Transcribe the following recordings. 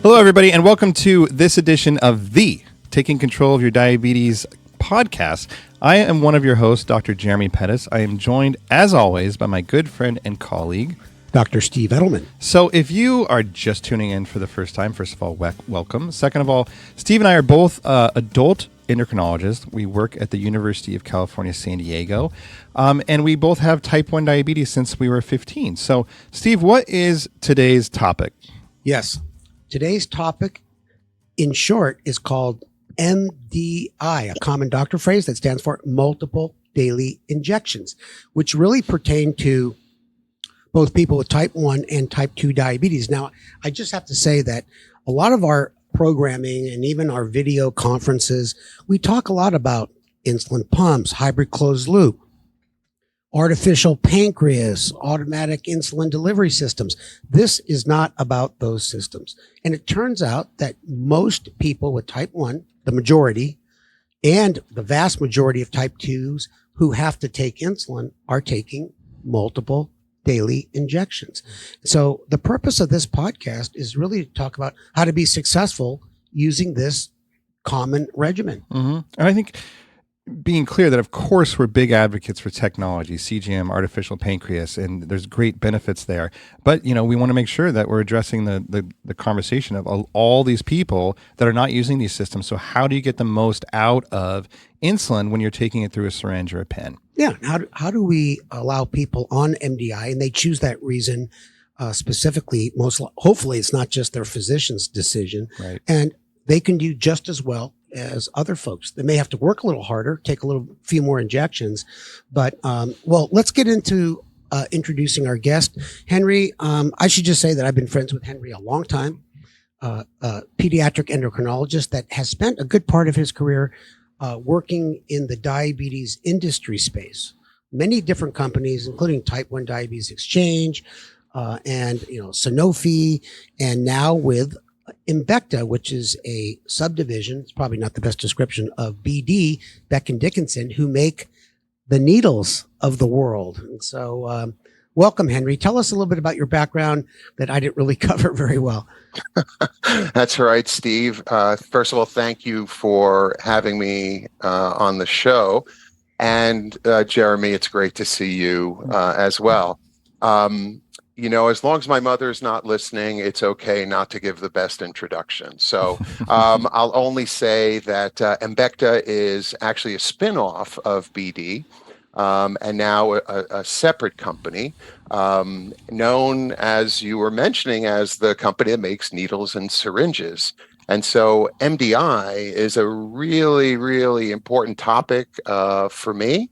Hello, everybody, and welcome to this edition of the Taking Control of Your Diabetes podcast. I am one of your hosts, Dr. Jeremy Pettis. I am joined, as always, by my good friend and colleague, Dr. Steve Edelman. So if you are just tuning in for the first time, first of all, welcome. Second of all, Steve and I are both adult endocrinologists. We work at the University of California, San Diego, and we both have type 1 diabetes since we were 15. So, Steve, what is today's topic? Yes. Today's topic, in short, is called MDI, a common doctor phrase that stands for multiple daily injections, which really pertain to both people with type 1 and type 2 diabetes. Now, I just have to say that a lot of our programming and even our video conferences, we talk a lot about insulin pumps, hybrid closed loop, artificial pancreas, automatic insulin delivery systems. This is not about those systems. And it turns out that most people with type 1, the majority, and the vast majority of type 2s who have to take insulin are taking multiple daily injections. So the purpose of this podcast is really to talk about how to be successful using this common regimen. Mm-hmm. And I think being clear that, of course, we're big advocates for technology, CGM, artificial pancreas, and there's great benefits there. But, you know, we want to make sure that we're addressing the conversation of all these people that are not using these systems. So how do you get the most out of insulin when you're taking it through a syringe or a pen? Yeah. How do we allow people on MDI, and they choose that reason specifically, hopefully it's not just their physician's decision, right, and they can do just as well as other folks. They may have to work a little harder, take a few more injections, but well, let's get into introducing our guest, Henry. I should just say that I've been friends with Henry a long time, pediatric endocrinologist that has spent a good part of his career working in the diabetes industry space. Many different companies, including Type 1 Diabetes Exchange, and Sanofi, and now with Embecta, which is a subdivision, it's probably not the best description, of BD, Becton Dickinson, who make the needles of the world. And so welcome, Henry. Tell us a little bit about your background that I didn't really cover very well. That's right, Steve. First of all, thank you for having me on the show. And Jeremy, it's great to see you as well. As long as my mother's not listening, it's okay not to give the best introduction. So I'll only say that Embecta is actually a spin-off of BD, and now a separate company known, as you were mentioning, as the company that makes needles and syringes. And so MDI is a really, really important topic for me.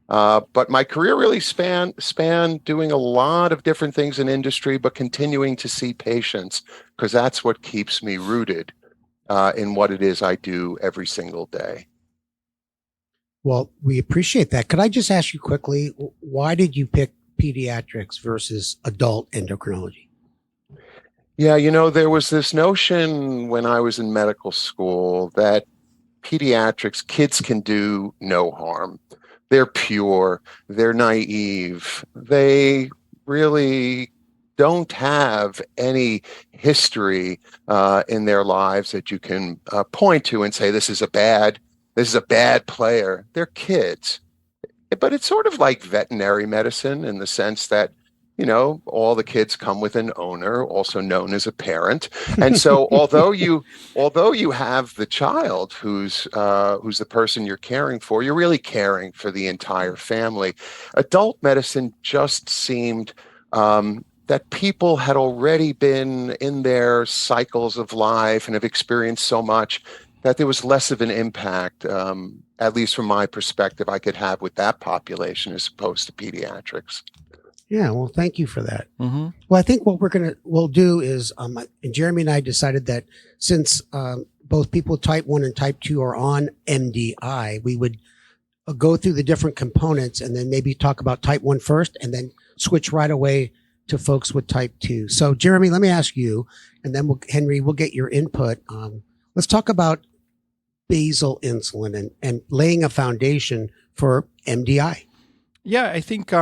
But my career really spanned doing a lot of different things in industry, but continuing to see patients, because that's what keeps me rooted in what it is I do every single day. Well, we appreciate that. Could I just ask you quickly, why did you pick pediatrics versus adult endocrinology? Yeah, there was this notion when I was in medical school that pediatrics, kids can do no harm. They're pure, they're naive, they really don't have any history in their lives that you can point to and say, this is a bad player. They're kids. But it's sort of like veterinary medicine in the sense that, all the kids come with an owner, also known as a parent. And so although you have the child who's the person you're caring for, you're really caring for the entire family. Adult medicine just seemed that people had already been in their cycles of life and have experienced so much that there was less of an impact, at least from my perspective, I could have with that population as opposed to pediatrics. Yeah, well, thank you for that. Mm-hmm. Well, I think what we'll do is, and Jeremy and I decided that since both people with type 1 and type 2 are on MDI, we would go through the different components and then maybe talk about type 1 first and then switch right away to folks with type 2. So, Jeremy, let me ask you, and then Henry, we'll get your input. Let's talk about basal insulin and laying a foundation for MDI. Yeah, I think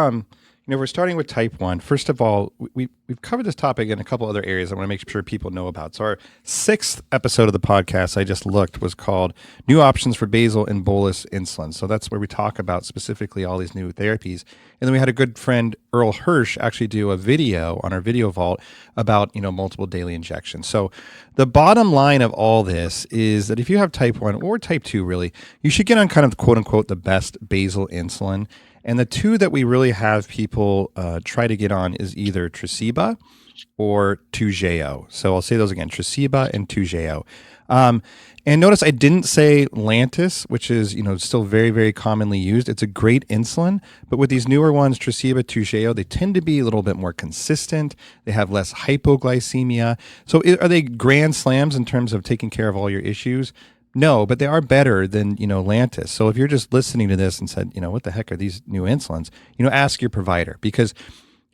We're starting with type 1. First of all, we've covered this topic in a couple other areas I want to make sure people know about. So our 6th episode of the podcast I just looked was called New Options for Basal and Bolus Insulin. So that's where we talk about specifically all these new therapies. And then we had a good friend, Earl Hirsch, actually do a video on our video vault about, multiple daily injections. So the bottom line of all this is that if you have type 1 or type 2, really, you should get on kind of quote unquote the best basal insulin. And the two that we really have people try to get on is either Tresiba or Toujeo. So I'll say those again, Tresiba and Toujeo. And notice I didn't say Lantus, which is, still very, very commonly used. It's a great insulin, but with these newer ones, Tresiba, Toujeo, they tend to be a little bit more consistent. They have less hypoglycemia. So are they grand slams in terms of taking care of all your issues? No, but they are better than, Lantus. So if you're just listening to this and said, what the heck are these new insulins? Ask your provider, because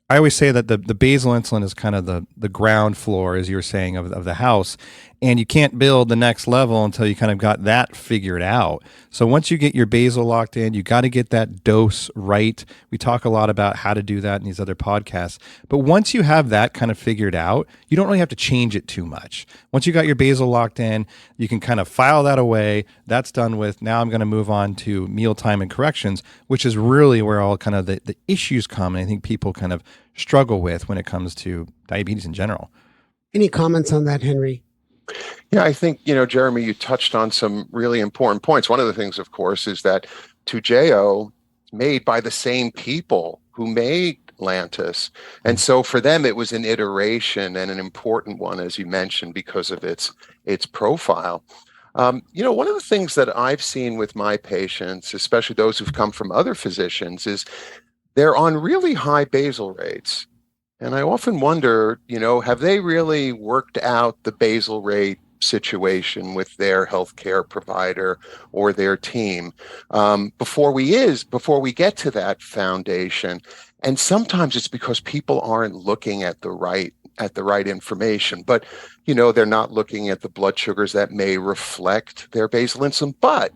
I always say that the basal insulin is kind of the ground floor, as you were saying, of the house. And you can't build the next level until you kind of got that figured out. So once you get your basal locked in, you got to get that dose right. We talk a lot about how to do that in these other podcasts. But once you have that kind of figured out, you don't really have to change it too much. Once you got your basal locked in, you can kind of file that away. That's done with. Now I'm going to move on to mealtime and corrections, which is really where all kind of the issues come. And I think people kind of struggle with when it comes to diabetes in general. Any comments on that, Henry? Yeah, I think, Jeremy, you touched on some really important points. One of the things, of course, is that Toujeo is made by the same people who made Lantus. And so for them, it was an iteration and an important one, as you mentioned, because of its profile. One of the things that I've seen with my patients, especially those who've come from other physicians, is they're on really high basal rates. And I often wonder, have they really worked out the basal rate situation with their healthcare provider or their team before we get to that foundation? And sometimes it's because people aren't looking at the right information, but they're not looking at the blood sugars that may reflect their basal insulin. But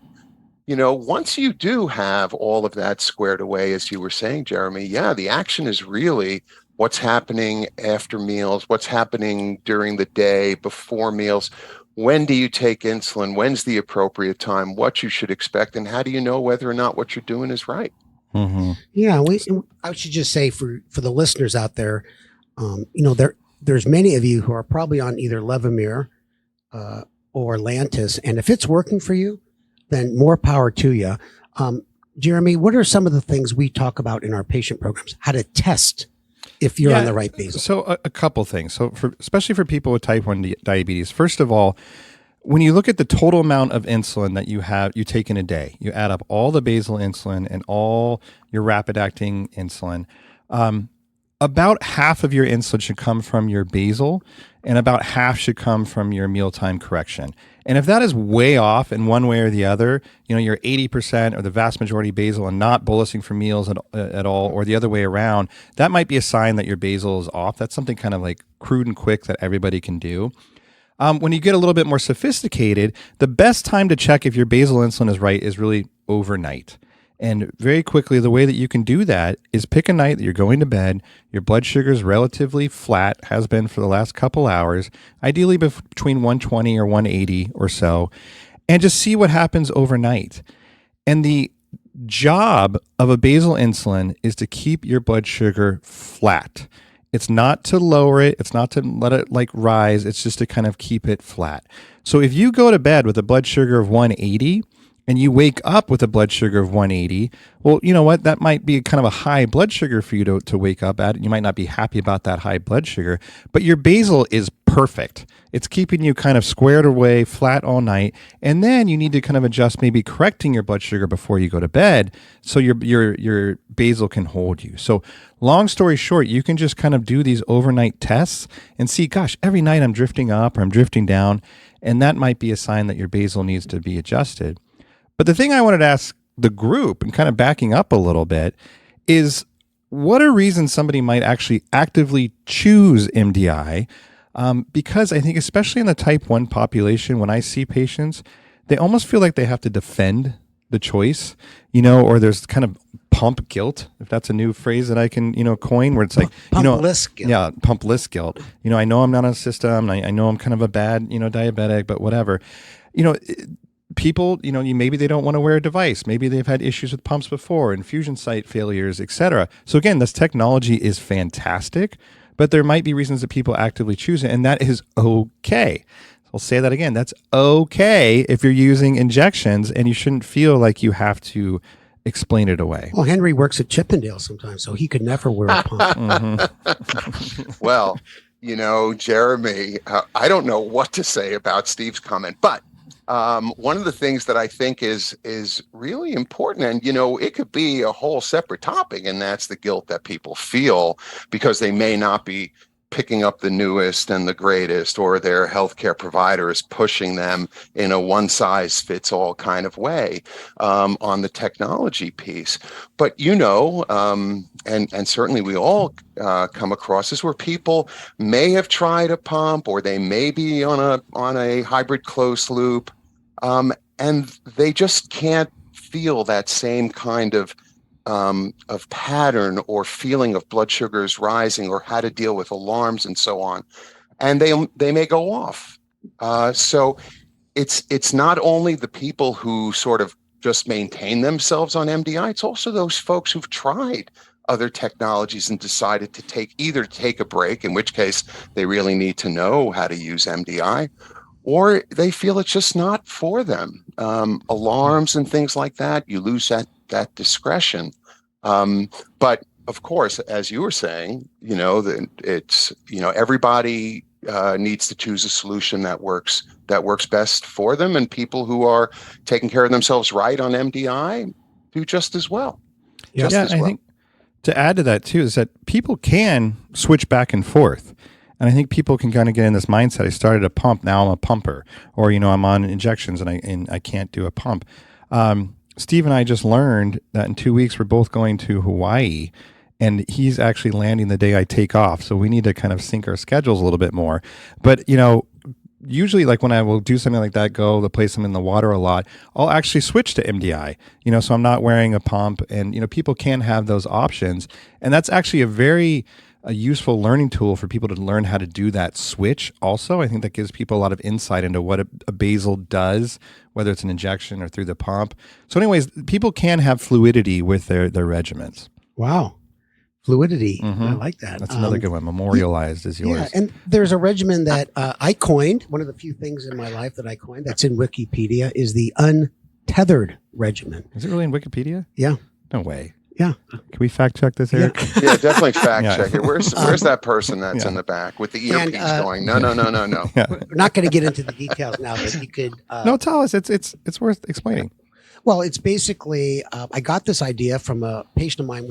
once you do have all of that squared away, as you were saying, Jeremy, yeah, the action is really what's happening after meals, what's happening during the day, before meals. When do you take insulin? When's the appropriate time? What you should expect, and how do you know whether or not what you're doing is right? Mm-hmm. Yeah, I should just say for the listeners out there, there's many of you who are probably on either Levemir or Lantus, and if it's working for you, then more power to you. Jeremy, what are some of the things we talk about in our patient programs? How to test if you're on the right basal. So a couple things. So especially for people with type 1 diabetes, first of all, when you look at the total amount of insulin that you take in a day, you add up all the basal insulin and all your rapid acting insulin, about half of your insulin should come from your basal and about half should come from your mealtime correction. And if that is way off in one way or the other, you're 80% or the vast majority basal and not bolusing for meals at all, or the other way around, that might be a sign that your basal is off. That's something kind of like crude and quick that everybody can do. When you get a little bit more sophisticated, the best time to check if your basal insulin is right is really overnight. And very quickly, the way that you can do that is pick a night that you're going to bed, your blood sugar is relatively flat, has been for the last couple hours, ideally between 120 or 180 or so, and just see what happens overnight. And the job of a basal insulin is to keep your blood sugar flat. It's not to lower it. It's not to let it rise. It's just to kind of keep it flat. So if you go to bed with a blood sugar of 180, and you wake up with a blood sugar of 180, well, you know what? That might be kind of a high blood sugar for you to wake up at. You might not be happy about that high blood sugar, but your basal is perfect. It's keeping you kind of squared away, flat all night. And then you need to kind of adjust, maybe correcting your blood sugar before you go to bed so your basal can hold you. So long story short, you can just kind of do these overnight tests and see, gosh, every night I'm drifting up or I'm drifting down. And that might be a sign that your basal needs to be adjusted. But the thing I wanted to ask the group, and kind of backing up a little bit, is what are reasons somebody might actually actively choose MDI? Because I think especially in the type 1 population, when I see patients, they almost feel like they have to defend the choice, you know, or there's kind of pump guilt, if that's a new phrase that I can, you know, coin, where it's like, you know, Pump-less guilt. yeah, pump-less guilt. You know, I know I'm not on a system. I know I'm kind of a bad, you know, diabetic, but whatever. You know, people, you know, maybe they don't want to wear a device. Maybe they've had issues with pumps before, infusion site failures, etc. So again, this technology is fantastic, but there might be reasons that people actively choose it, and that is okay. I'll say that again. That's okay if you're using injections, and you shouldn't feel like you have to explain it away. Well, Henry works at Chippendale sometimes, so he could never wear a pump. Well, you know, Jeremy, I don't know what to say about Steve's comment, but one of the things that I think is really important, and you know, it could be a whole separate topic, and that's the guilt that people feel because they may not be picking up the newest and the greatest, or their healthcare provider is pushing them in a one-size-fits-all kind of way on the technology piece. But you know, and certainly we all come across this, where people may have tried a pump, or they may be on a hybrid closed loop, and they just can't feel that same kind of pattern or feeling of blood sugars rising, or how to deal with alarms and so on, and they may go off. So it's not only the people who sort of just maintain themselves on MDI; it's also those folks who've tried other technologies and decided to take a break, in which case they really need to know how to use MDI, or they feel it's just not for them. Alarms and things like that, you lose that discretion. But of course, as you were saying, you know, it's, you know, everybody needs to choose a solution that works best for them, and people who are taking care of themselves right on MDI do just as well. I think to add to that too is that people can switch back and forth. And I think people can kind of get in this mindset. I started a pump, now I'm a pumper, or, you know, I'm on injections and I can't do a pump. Steve and I just learned that in 2 weeks, we're both going to Hawaii, and he's actually landing the day I take off. So we need to kind of sync our schedules a little bit more. But, you know, usually like when I will do something like that, go to place them in the water a lot, I'll actually switch to MDI, you know, so I'm not wearing a pump, and, you know, people can have those options. And that's actually a useful learning tool for people to learn how to do that switch. Also, I think that gives people a lot of insight into what a basal does, whether it's an injection or through the pump. So anyways, people can have fluidity with their regimens. Wow. Fluidity. I like that. That's another good one. Memorialized is yours. Yeah, and there's a regimen that I coined. One of the few things in my life that I coined that's in Wikipedia is the untethered regimen. Is it really in Wikipedia? Yeah. No way. Yeah. Can we fact check this, Eric? Yeah, definitely fact check it. Where's that person that's in the back with the earpiece going? No. We're not going to get into the details now, but you could. No, tell us. It's worth explaining. Well, it's basically I got this idea from a patient of mine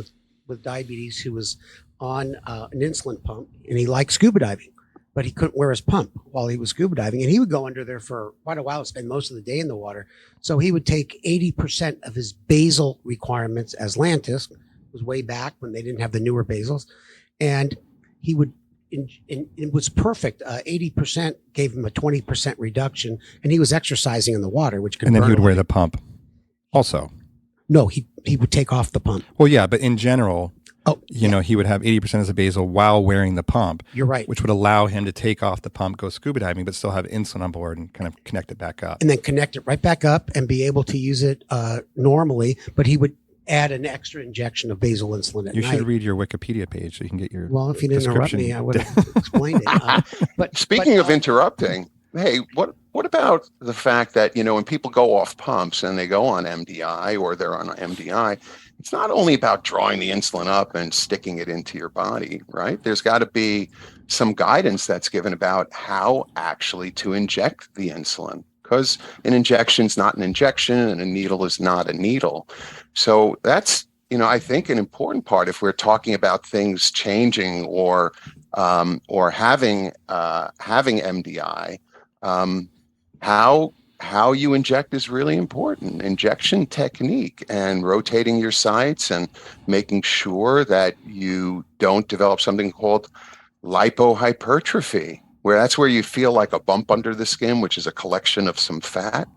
with diabetes who was on an insulin pump, and he liked scuba diving, but he couldn't wear his pump while he was scuba diving, and he would go under there for quite a while, spend most of the day in the water. So he would take 80% of his basal requirements as Lantus. It was way back when they didn't have the newer basals, and he would. It was perfect. 80% gave him a 20% reduction, and he was exercising in the water, which could. And then he would wear away. the pump. Also, no, he would take off the pump. Well, yeah, but in general, you know, he would have 80% as a basal while wearing the pump. You're right. Which would allow him to take off the pump, go scuba diving, but still have insulin on board and kind of connect it back up. And then connect it right back up and be able to use it normally. But he would add an extra injection of basal insulin at You night. should read your Wikipedia page so you can get your. Well, if you didn't interrupt me, I would have explained it. But Speaking of interrupting, hey, what about the fact that, you know, when people go off pumps and they go on MDI or they're on MDI, it's not only about drawing the insulin up and sticking it into your body, right? There's got to be some guidance that's given about how actually to inject the insulin, because an injection is not an injection and a needle is not a needle. So that's, you know, I think an important part if we're talking about things changing or having MDI. How you inject is really important. Injection technique and rotating your sites and making sure that you don't develop something called lipohypertrophy, where that's where you feel like a bump under the skin, which is a collection of some fat.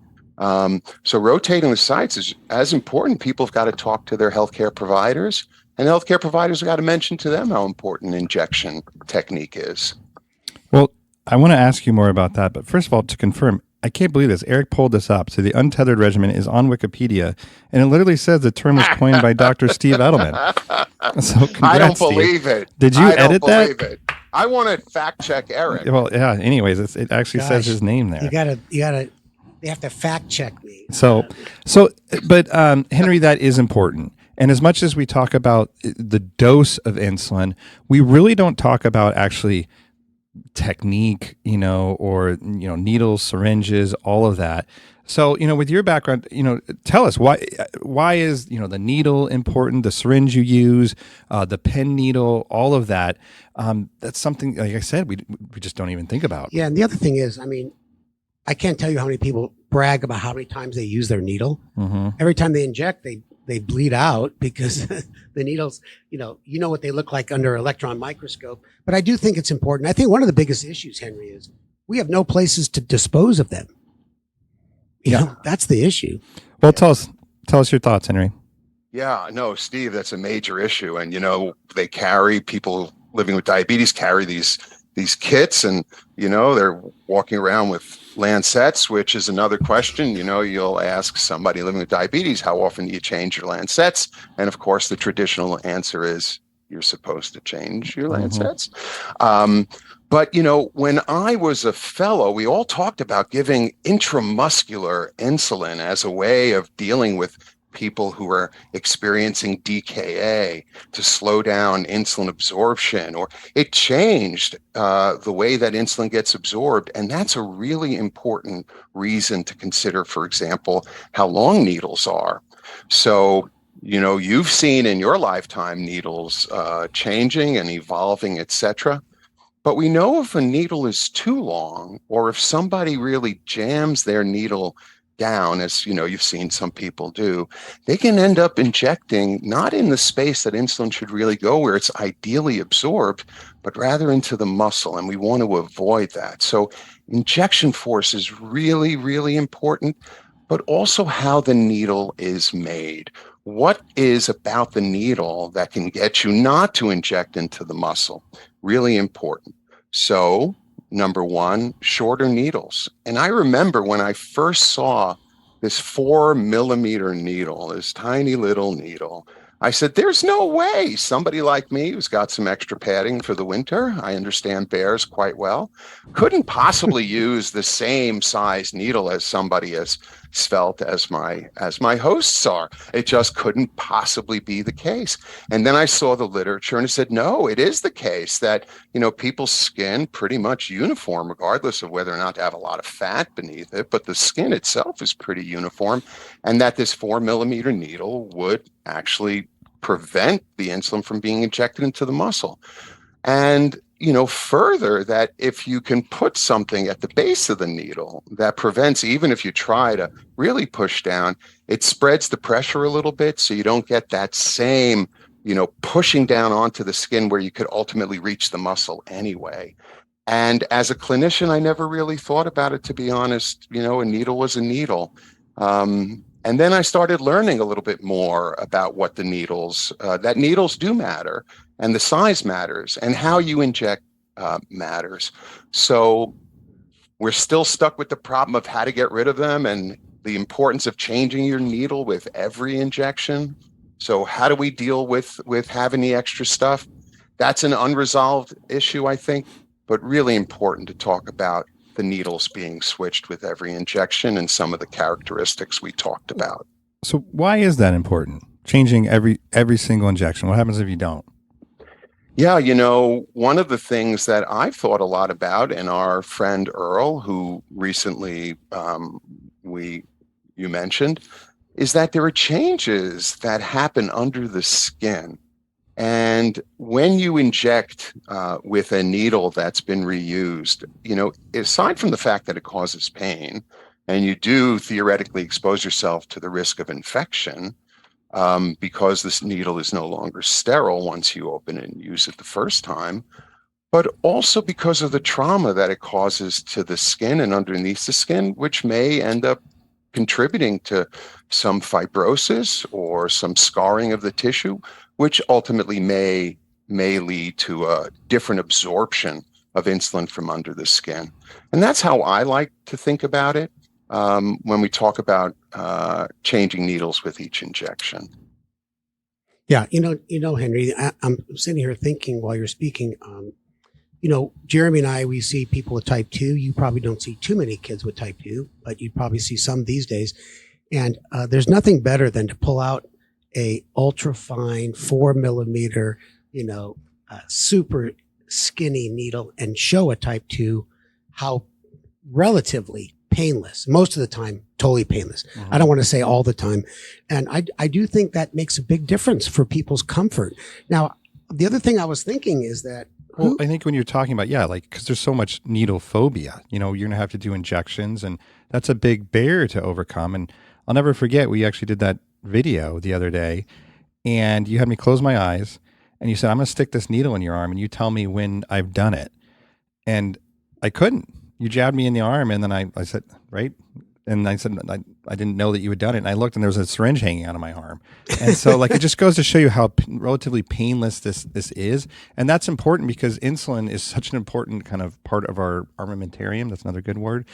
So rotating the sites is as important. People have got to talk to their healthcare providers, and healthcare providers have got to mention to them how important injection technique is. Well, I want to ask you more about that, but first of all, to confirm, I can't believe this. Eric pulled this up. So the untethered regimen is on Wikipedia, and it literally says the term was coined by Dr. Steve Edelman. So congrats, I don't Steve. believe it. Did you edit that? It. I want to fact check Eric. Well, yeah. Anyways, it actually says his name there. You gotta. They have to fact check me. But Henry, that is important. And as much as we talk about the dose of insulin, we really don't talk about actually technique, or needles, syringes, all of that. So, with your background, tell us why is, the needle important, the syringe you use, the pen needle, all of that. That's something, like I said, we just don't even think about. Yeah. And the other thing is, I can't tell you how many people brag about how many times they use their needle. Mm-hmm. Every time they inject, they bleed out because the needles, what they look like under electron microscope. But I do think it's important. I think one of the biggest issues, Henry, is we have no places to dispose of them. That's the issue. Well, tell us your thoughts, Henry. Yeah, no, Steve, that's a major issue. And, people living with diabetes carry these kits, and, they're walking around with lancets, which is another question. You'll ask somebody living with diabetes, how often do you change your lancets? And of course, the traditional answer is you're supposed to change your lancets. But, when I was a fellow, we all talked about giving intramuscular insulin as a way of dealing with people who are experiencing DKA to slow down insulin absorption, or it changed the way that insulin gets absorbed. And that's a really important reason to consider, for example, how long needles are. So, you've seen in your lifetime needles changing and evolving, etc. But we know if a needle is too long, or if somebody really jams their needle down, as you've seen some people do, they can end up injecting not in the space that insulin should really go, where it's ideally absorbed, but rather into the muscle. And we want to avoid that. So injection force is really, really important, but also how the needle is made. What is about the needle that can get you not to inject into the muscle? Really important. So, number one, shorter needles. And I remember when I first saw this 4 millimeter needle, this tiny little needle, I said, there's no way somebody like me who's got some extra padding for the winter, I understand bears quite well, couldn't possibly use the same size needle as somebody as svelte as my hosts are. It just couldn't possibly be the case. And then I saw the literature and it said, no, it is the case that, people's skin pretty much uniform, regardless of whether or not to have a lot of fat beneath it, but the skin itself is pretty uniform, and that this 4 millimeter needle would actually prevent the insulin from being injected into the muscle. And further, that if you can put something at the base of the needle that prevents, even if you try to really push down, it spreads the pressure a little bit, so you don't get that same, pushing down onto the skin where you could ultimately reach the muscle anyway. And as a clinician, I never really thought about it, to be honest. A needle was a needle. And then I started learning a little bit more about what the needles, that needles do matter, and the size matters, and how you inject matters. So we're still stuck with the problem of how to get rid of them and the importance of changing your needle with every injection. So how do we deal with having the extra stuff? That's an unresolved issue, I think, but really important to talk about the needles being switched with every injection and some of the characteristics we talked about. So why is that important? Changing every single injection. What happens if you don't? Yeah, one of the things that I've thought a lot about, and our friend Earl, who recently you mentioned, is that there are changes that happen under the skin. And when you inject with a needle that's been reused, aside from the fact that it causes pain, and you do theoretically expose yourself to the risk of infection, because this needle is no longer sterile once you open it and use it the first time, but also because of the trauma that it causes to the skin and underneath the skin, which may end up contributing to some fibrosis or some scarring of the tissue, which ultimately may lead to a different absorption of insulin from under the skin. And that's how I like to think about it when we talk about changing needles with each injection. Yeah, Henry, I'm sitting here thinking while you're speaking. Jeremy and I, we see people with type 2. You probably don't see too many kids with type 2, but you probably see some these days. And there's nothing better than to pull out a ultra fine 4 millimeter, super skinny needle and show a type 2 how relatively painless, most of the time, totally painless. I don't want to say all the time. And I do think that makes a big difference for people's comfort. Now, the other thing I was thinking is that, well, I think when you're talking about, because there's so much needle phobia, you're going to have to do injections, and that's a big barrier to overcome. And I'll never forget, we actually did that video the other day, and you had me close my eyes, and you said, I'm going to stick this needle in your arm, and you tell me when I've done it. And I couldn't. You jabbed me in the arm, and then I said, right? And I said, I didn't know that you had done it. And I looked, and there was a syringe hanging out of my arm. And so, it just goes to show you how relatively painless this is. And that's important because insulin is such an important kind of part of our armamentarium. That's another good word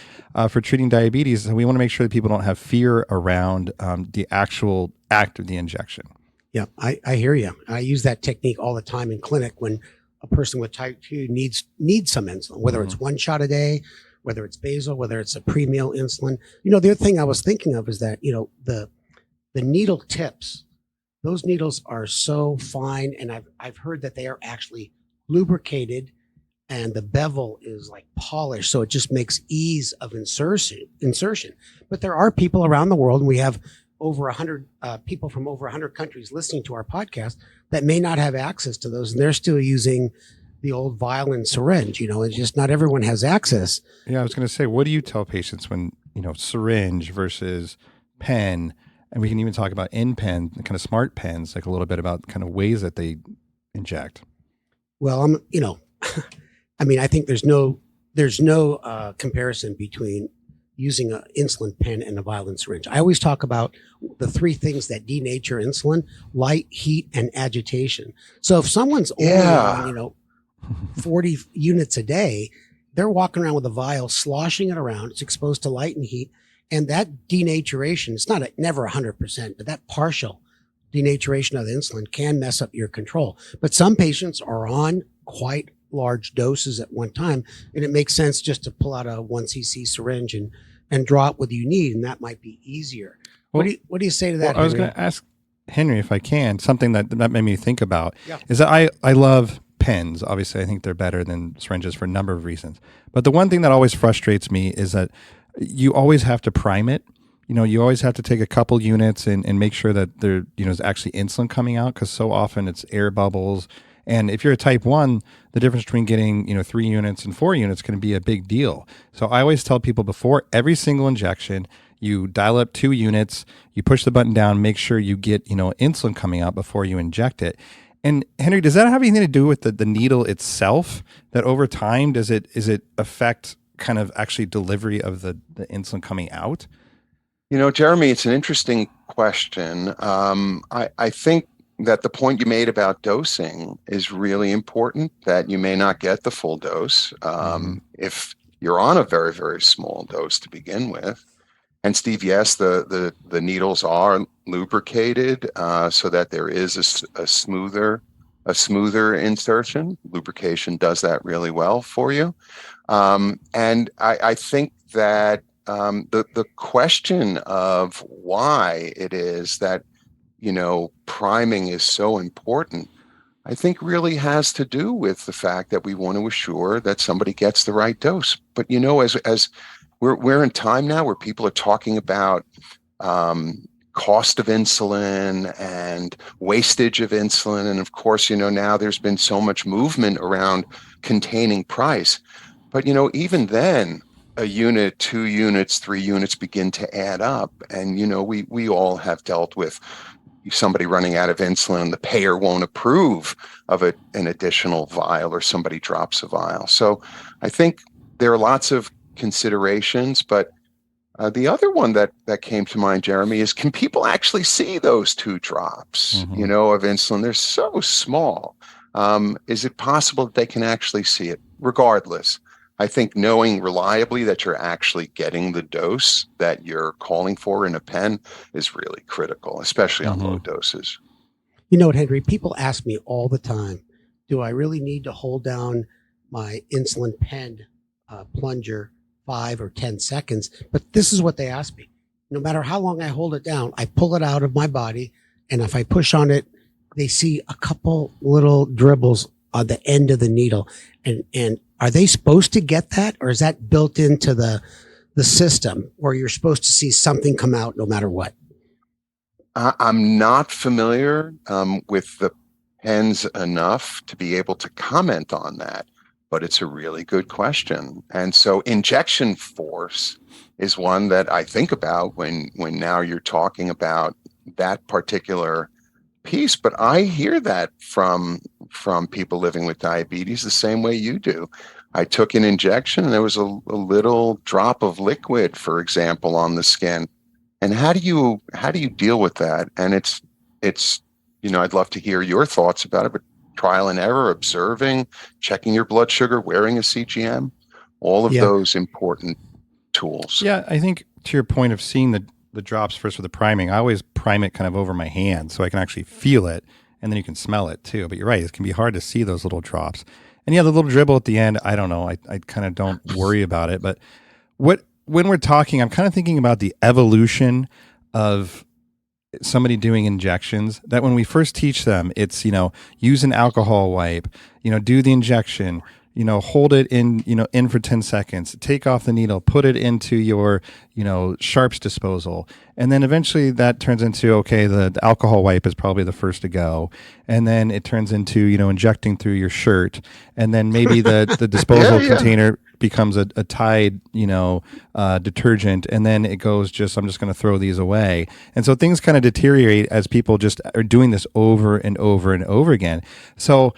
for treating diabetes. So we want to make sure that people don't have fear around the actual act of the injection. Yeah, I hear you. I use that technique all the time in clinic when a person with type 2 needs some insulin, whether it's one shot a day, whether it's basal, whether it's a pre-meal insulin. The other thing I was thinking of is that, the needle tips, those needles are so fine. And I've heard that they are actually lubricated and the bevel is like polished. So it just makes ease of insertion. But there are people around the world, and we have over 100 people from over 100 countries listening to our podcast that may not have access to those. And they're still using the old vial and syringe. It's just not everyone has access. Yeah, I was going to say, what do you tell patients when, syringe versus pen, and we can even talk about pen, kind of smart pens, like a little bit about kind of ways that they inject. Well, I think there's no comparison between using an insulin pen and a vial and syringe. I always talk about the three things that denature insulin: light, heat, and agitation. So if someone's only on, 40 units a day, they're walking around with a vial, sloshing it around. It's exposed to light and heat. And that denaturation, it's never 100%, but that partial denaturation of the insulin can mess up your control. But some patients are on quite large doses at one time, and it makes sense just to pull out a 1 cc syringe and draw it what you need, and that might be easier. Well, what do you say to that? Well, I was going to ask Henry, if I can, something that made me think about is that I love pens. Obviously, I think they're better than syringes for a number of reasons. But the one thing that always frustrates me is that you always have to prime it. You always have to take a couple units and make sure that there, is actually insulin coming out, because so often it's air bubbles. And if you're a type 1, the difference between getting, 3 units and 4 units can be a big deal. So I always tell people before every single injection, you dial up 2 units, you push the button down, make sure you get, insulin coming out before you inject it. And Henry, does that have anything to do with the needle itself, that over time, is it affect kind of actually delivery of the insulin coming out? Jeremy, it's an interesting question. I think that the point you made about dosing is really important, that you may not get the full dose if you're on a very, very small dose to begin with. And Steve, yes, the needles are lubricated so that there is a smoother insertion. Lubrication does that really well for you. And I think that the question of why it is that priming is so important, I think really has to do with the fact that we want to assure that somebody gets the right dose. But as we're in time now where people are talking about cost of insulin and wastage of insulin, and of course, now there's been so much movement around containing price. But even then, a unit, 2 units, 3 units begin to add up, and we all have dealt with somebody running out of insulin, the payer won't approve of an additional vial, or somebody drops a vial. So I think there are lots of considerations, but The other one that came to mind, Jeremy, is can people actually see those two drops, Hmm. of insulin? They're so small. Is it possible that they can actually see it? Regardless, I think knowing reliably that you're actually getting the dose that you're calling for in a pen is really critical, especially on low Hmm. doses. You know what, Henry? People ask me all the time, do I really need to hold down my insulin pen plunger 5 or 10 seconds? But this is what they ask me. No matter how long I hold it down, I pull it out of my body. And if I push on it, they see a couple little dribbles on the end of the needle. And are they supposed to get that? Or is that built into the system where you're supposed to see something come out no matter what? I'm not familiar with the pens enough to be able to comment on that, but it's a really good question. And so injection force is one that I think about when now you're talking about that particular piece. But I hear that from people living with diabetes the same way you do. I took an injection and there was a little drop of liquid, for example, on the skin. And how do you deal with that? And it's I'd love to hear your thoughts about it, but trial and error, observing, checking your blood sugar, wearing a CGM, all of Yeah. those important tools. Yeah, I think to your point of seeing the drops first with the priming, I always prime it kind of over my hand so I can actually feel it, and then you can smell it too. But you're right, it can be hard to see those little drops. And yeah, the little dribble at the end, I don't know. I kind of don't worry about it. But when we're talking, I'm kind of thinking about the evolution of somebody doing injections, that when we first teach them, it's, use an alcohol wipe, do the injection, hold it in, in for 10 seconds, take off the needle, put it into your, sharps disposal. And then eventually that turns into, okay, the alcohol wipe is probably the first to go. And then it turns into, injecting through your shirt. And then maybe the disposal Yeah. container becomes a Tide, detergent, and then it goes I'm just going to throw these away. And so things kind of deteriorate as people just are doing this over and over and over again. So,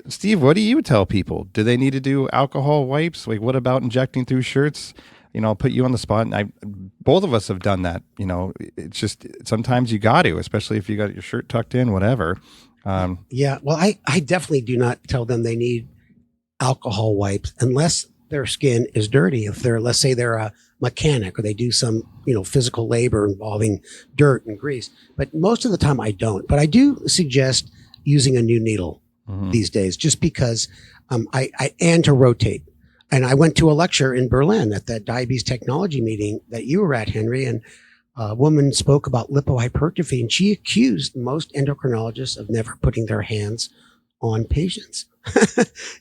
Steve, what do you tell people? Do they need to do alcohol wipes? Like, what about injecting through shirts? I'll put you on the spot. And both of us have done that. It's just sometimes you got to, especially if you got your shirt tucked in, whatever. Yeah. Well, I definitely do not tell them they need alcohol wipes unless their skin is dirty. If let's say they're a mechanic or they do some, physical labor involving dirt and grease. But most of the time I don't. But I do suggest using a new needle these days just because and to rotate. And I went to a lecture in Berlin at that diabetes technology meeting that you were at, Henry, and a woman spoke about lipohypertrophy, and she accused most endocrinologists of never putting their hands on patients.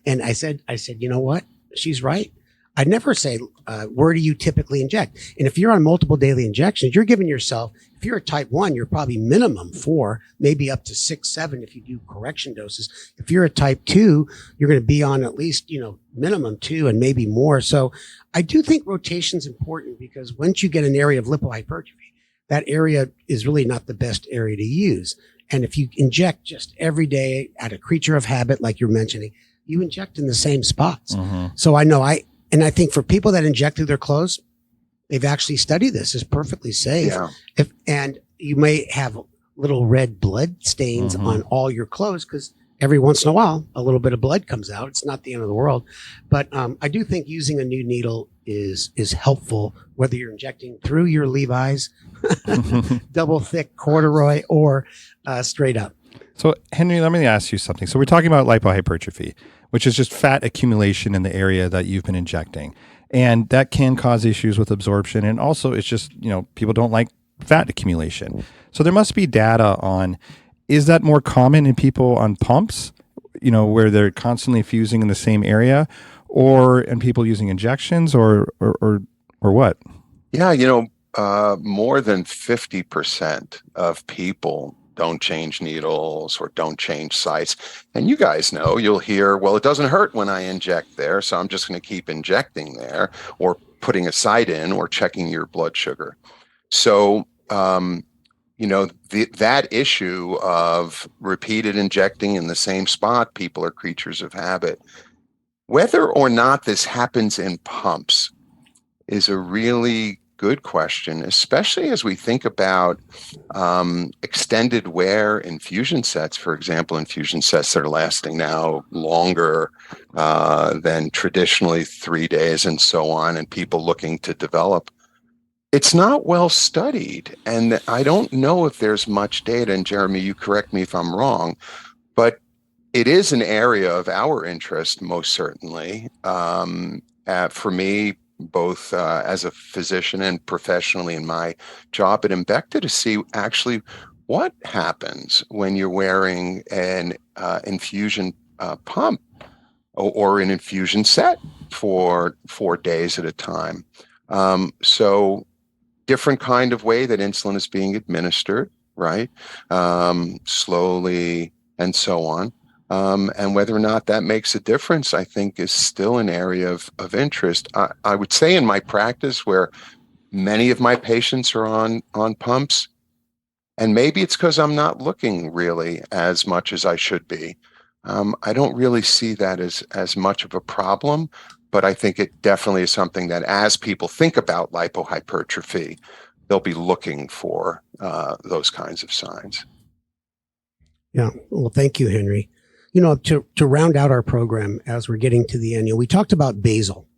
And I said, you know what? She's right. I never say, where do you typically inject? And if you're on multiple daily injections, you're giving yourself, if you're a type 1, you're probably minimum 4, maybe up to 6, 7 if you do correction doses. If you're a type 2, you're going to be on at least, minimum 2 and maybe more. So I do think rotation is important because once you get an area of lipohypertrophy, that area is really not the best area to use. And if you inject just every day at a creature of habit, like you're mentioning, you inject in the same spots. So I think for people that inject through their clothes, they've actually studied this. It's perfectly safe. Yeah. And you may have little red blood stains on all your clothes because every once in a while, a little bit of blood comes out. It's not the end of the world. But I do think using a new needle is helpful, whether you're injecting through your Levi's, double thick corduroy, or straight up. So, Henry, let me ask you something. So, we're talking about lipohypertrophy, which is just fat accumulation in the area that you've been injecting. And that can cause issues with absorption. And also, it's just, people don't like fat accumulation. So, there must be data on, is that more common in people on pumps, where they're constantly fusing in the same area, or in people using injections, or what? Yeah, more than 50% of people don't change needles or don't change sites. And you guys know, you'll hear, well, it doesn't hurt when I inject there, so I'm just going to keep injecting there, or putting a site in, or checking your blood sugar. So, that issue of repeated injecting in the same spot, people are creatures of habit. Whether or not this happens in pumps is a really good question, especially as we think about extended wear infusion sets, for example, infusion sets that are lasting now longer than traditionally 3 days and so on, and people looking to develop. It's not well studied, and I don't know if there's much data, and Jeremy, you correct me if I'm wrong, but it is an area of our interest, most certainly. For me, both as a physician and professionally in my job at Embecta, to see actually what happens when you're wearing an infusion pump or an infusion set for 4 days at a time. So different kind of way that insulin is being administered, right? Slowly and so on. And whether or not that makes a difference, I think, is still an area of interest. I would say in my practice, where many of my patients are on pumps, and maybe it's because I'm not looking really as much as I should be. I don't really see that as much of a problem, but I think it definitely is something that as people think about lipohypertrophy, they'll be looking for those kinds of signs. Yeah. Well, thank you, Henry. To round out our program as we're getting to the end, we talked about basal,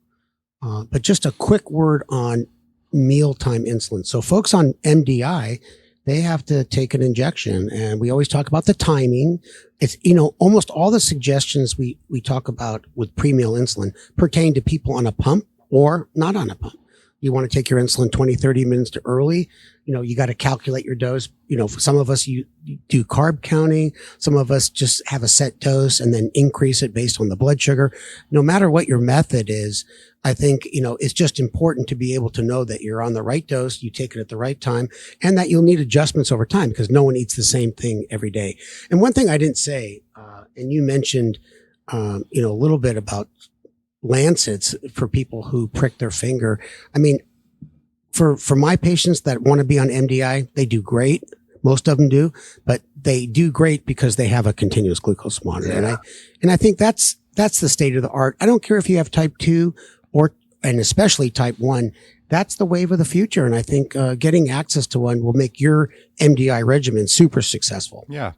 but just a quick word on mealtime insulin. So folks on MDI, they have to take an injection, and we always talk about the timing. It's, almost all the suggestions we talk about with pre-meal insulin pertain to people on a pump or not on a pump. You want to take your insulin 20, 30 minutes too early. You got to calculate your dose. For some of us, you do carb counting. Some of us just have a set dose and then increase it based on the blood sugar. No matter what your method is, I think, it's just important to be able to know that you're on the right dose, you take it at the right time, and that you'll need adjustments over time because no one eats the same thing every day. And one thing I didn't say, and you mentioned, a little bit about lancets for people who prick their finger. I mean, for my patients that want to be on MDI, they do great. Most of them do, but they do great because they have a continuous glucose monitor. Yeah. And I think that's the state of the art. I don't care if you have type 2 and especially type 1. That's the wave of the future. And I think getting access to one will make your MDI regimen super successful. Yeah.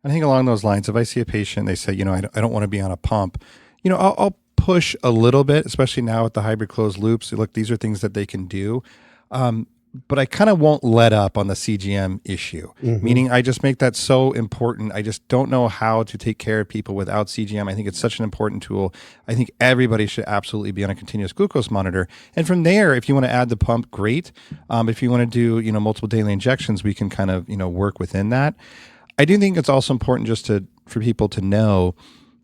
I think along those lines, if I see a patient, they say, I don't want to be on a pump, I'll push a little bit, especially now with the hybrid closed loops. Look, these are things that they can do. But I kind of won't let up on the CGM issue, meaning I just make that so important. I just don't know how to take care of people without CGM. I think it's such an important tool. I think everybody should absolutely be on a continuous glucose monitor. And from there, if you want to add the pump, great. If you want to do, multiple daily injections, we can kind of, work within that. I do think it's also important just for people to know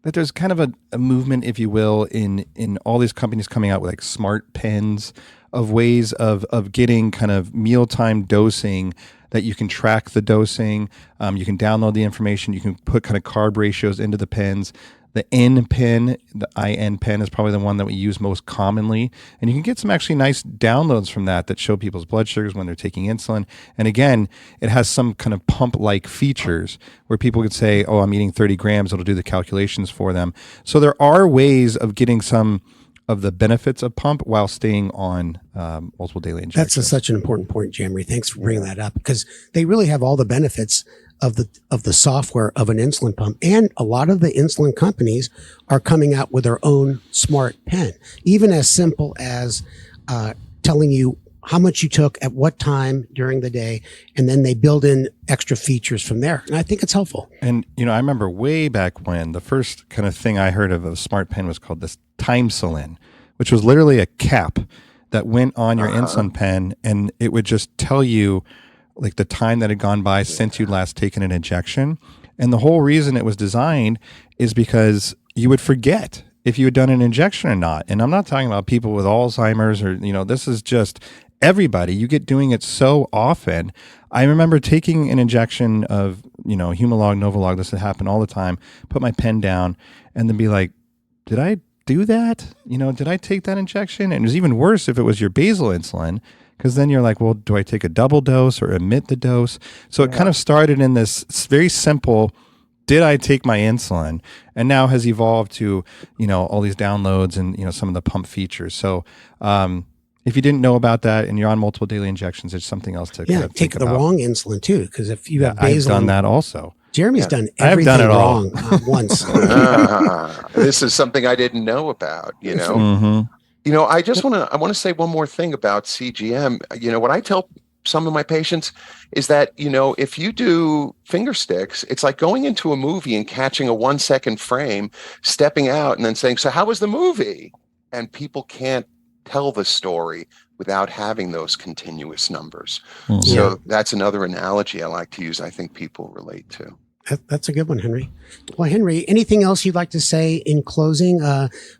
that there's kind of a movement, if you will, in all these companies coming out with like smart pens of ways of getting kind of mealtime dosing that you can track the dosing. You can download the information. You can put kind of carb ratios into the pens. The N pen, the IN pen is probably the one that we use most commonly. And you can get some actually nice downloads from that show people's blood sugars when they're taking insulin. And again, it has some kind of pump-like features where people could say, oh, I'm eating 30 grams. It'll do the calculations for them. So there are ways of getting some of the benefits of pump while staying on multiple daily injections. That's such an important point, Jeremy. Thanks for bringing that up because they really have all the benefits of the software of an insulin pump. And a lot of the insulin companies are coming out with their own smart pen, even as simple as telling you how much you took at what time during the day, and then they build in extra features from there. And I think it's helpful. And, I remember way back when the first kind of thing I heard of a smart pen was called this insulin, which was literally a cap that went on your insulin pen, and it would just tell you like the time that had gone by since you'd last taken an injection. And the whole reason it was designed is because you would forget if you had done an injection or not. And I'm not talking about people with Alzheimer's or, this is just everybody. You get doing it so often. I remember taking an injection of, Humalog, Novolog. This would happen all the time. Put my pen down and then be like, did I do that? Did I take that injection? And it was even worse if it was your basal insulin, because then you're like, well, do I take a double dose or omit the dose? So it kind of started in this very simple, did I take my insulin? And now has evolved to, all these downloads and, some of the pump features. So if you didn't know about that and you're on multiple daily injections, there's something else to kind of take think the about. wrong insulin too, because if you have I've basal, done that also. Jeremy's done I've everything done it all. wrong once. This is something I didn't know about, you know. Mhm. I want to say one more thing about CGM. What I tell some of my patients is that, if you do finger sticks, it's like going into a movie and catching a 1 second frame, stepping out and then saying, "So how was the movie?" And people can't tell the story without having those continuous numbers. Mhm. So that's another analogy I like to use. I think people relate to. That's a good one, Henry. Well, Henry, anything else you'd like to say in closing?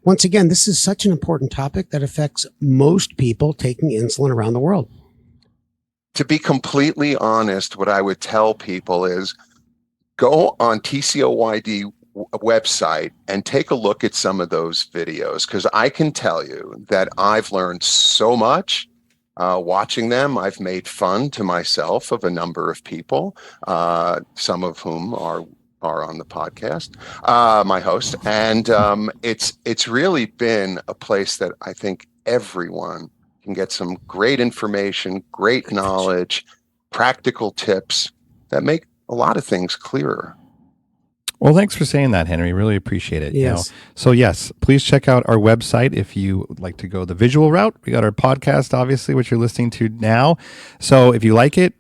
Once again, this is such an important topic that affects most people taking insulin around the world. To be completely honest, what I would tell people is go on TCOYD website and take a look at some of those videos, because I can tell you that I've learned so much watching them. I've made fun to myself of a number of people, some of whom are on the podcast, my host, and it's really been a place that I think everyone can get some great information, great knowledge, practical tips that make a lot of things clearer. Well, thanks for saying that, Henry. Really appreciate it. Yes. So yes, please check out our website if you would like to go the visual route. We got our podcast, obviously, which you're listening to now. So if you like it,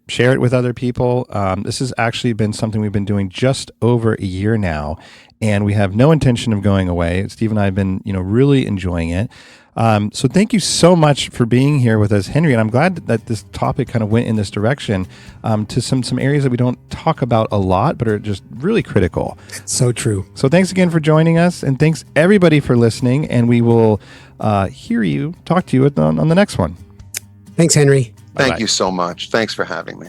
share it with other people. This has actually been something we've been doing just over a year now, and we have no intention of going away. Steve and I have been, really enjoying it. So thank you so much for being here with us, Henry. And I'm glad that this topic kind of went in this direction to some areas that we don't talk about a lot, but are just really critical. It's so true. So thanks again for joining us, and thanks everybody for listening. And we will talk to you on the next one. Thanks, Henry. Thank you so much. Thanks for having me.